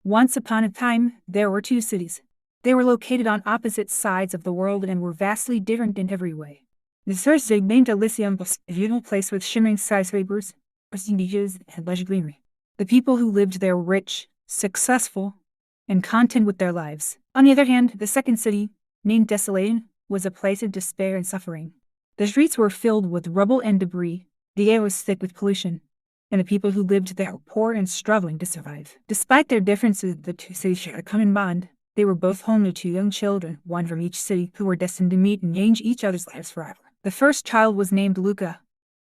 Once upon a time, there were two cities. They were located on opposite sides of the world and were vastly different in every way. The first city, named Elysium, was a beautiful place with shimmering skyscrapers, pristine beaches, and lush greenery. The people who lived there were rich, successful, and content with their lives. On the other hand, the second city, named Desolation, was a place of despair and suffering. The streets were filled with rubble and debris, the air was thick with pollution, and the people who lived there were poor and struggling to survive. Despite their differences, the two cities shared a common bond. They were both home to two young children, one from each city, who were destined to meet and change each other's lives forever. The first child was named Luca,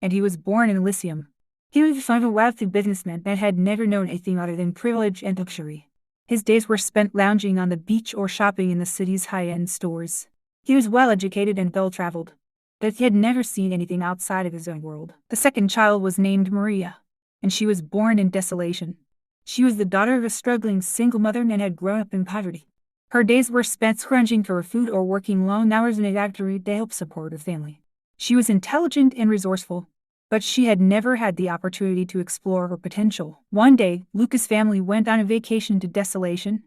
and he was born in Elysium. He was the son of a wealthy businessman that had never known anything other than privilege and luxury. His days were spent lounging on the beach or shopping in the city's high-end stores. He was well-educated and well-traveled, but he had never seen anything outside of his own world. The second child was named Maria, and she was born in Desolation. She was the daughter of a struggling single mother and had grown up in poverty. Her days were spent scrounging for food or working long hours in a factory to help support her family. She was intelligent and resourceful, but she had never had the opportunity to explore her potential. One day, Luca's family went on a vacation to Desolation,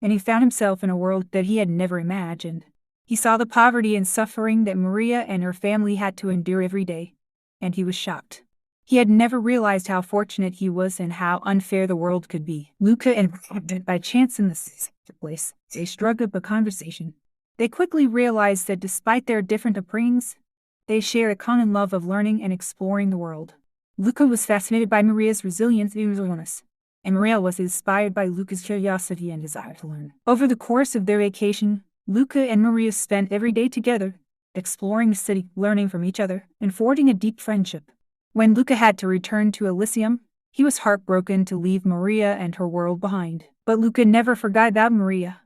and he found himself in a world that he had never imagined. He saw the poverty and suffering that Maria and her family had to endure every day, and he was shocked. He had never realized how fortunate he was and how unfair the world could be. Luca and Maria met by chance in the place. They struck up a conversation. They quickly realized that despite their different upbringings, they shared a common love of learning and exploring the world. Luca was fascinated by Maria's resilience and relevance, and Maria was inspired by Luca's curiosity and desire to learn. Over the course of their vacation, Luca and Maria spent every day together, exploring the city, learning from each other, and forging a deep friendship. When Luca had to return to Elysium, he was heartbroken to leave Maria and her world behind. But Luca never forgot about Maria,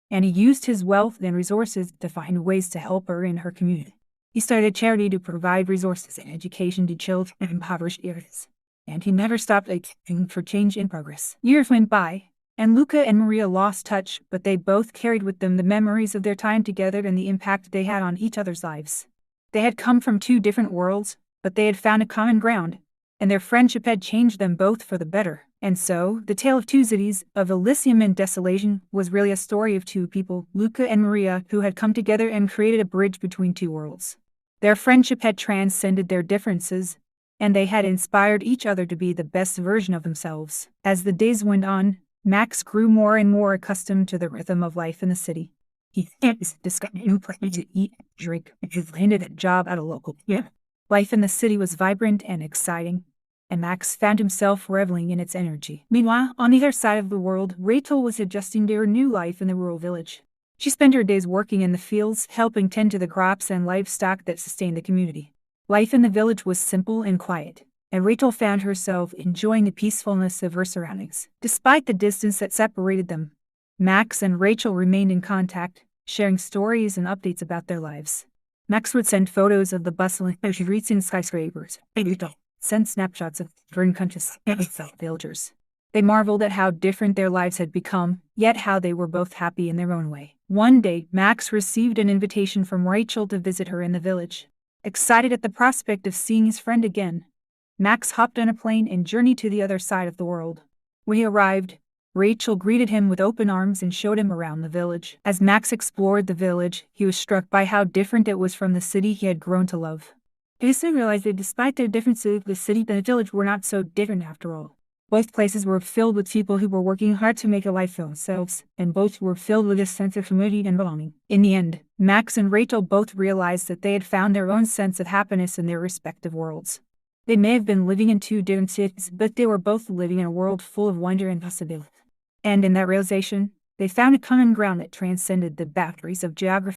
and he used his wealth and resources to find ways to help her in her community. He started a charity to provide resources and education to children in impoverished areas, and he never stopped advocating for change and progress. Years went by, and Luca and Maria lost touch, but they both carried with them the memories of their time together and the impact they had on each other's lives. They had come from two different worlds, but they had found a common ground, and their friendship had changed them both for the better. And so, the tale of two cities, of Elysium and Desolation, was really a story of two people, Luca and Maria, who had come together and created a bridge between two worlds. Their friendship had transcended their differences, and they had inspired each other to be the best version of themselves. As the days went on, Max grew more and more accustomed to the rhythm of life in the city. He discovered new places to eat and drink, and he landed a job at a local theater. Life in the city was vibrant and exciting, and Max found himself reveling in its energy. Meanwhile, on either side of the world, Rachel was adjusting to her new life in the rural village. She spent her days working in the fields, helping tend to the crops and livestock that sustained the community. Life in the village was simple and quiet, and Rachel found herself enjoying the peacefulness of her surroundings. Despite the distance that separated them, Max and Rachel remained in contact, sharing stories and updates about their lives. Max would send photos of the bustling streets and skyscrapers, and send snapshots of different countries and villagers. They marveled at how different their lives had become, yet how they were both happy in their own way. One day, Max received an invitation from Rachel to visit her in the village. Excited at the prospect of seeing his friend again, Max hopped on a plane and journeyed to the other side of the world. When he arrived, Rachel greeted him with open arms and showed him around the village. As Max explored the village, he was struck by how different it was from the city he had grown to love. He soon realized that despite their differences, the city and the village were not so different after all. Both places were filled with people who were working hard to make a life for themselves, and both were filled with a sense of community and belonging. In the end, Max and Rachel both realized that they had found their own sense of happiness in their respective worlds. They may have been living in two different cities, but they were both living in a world full of wonder and possibility. And in that realization, they found a common ground that transcended the boundaries of geography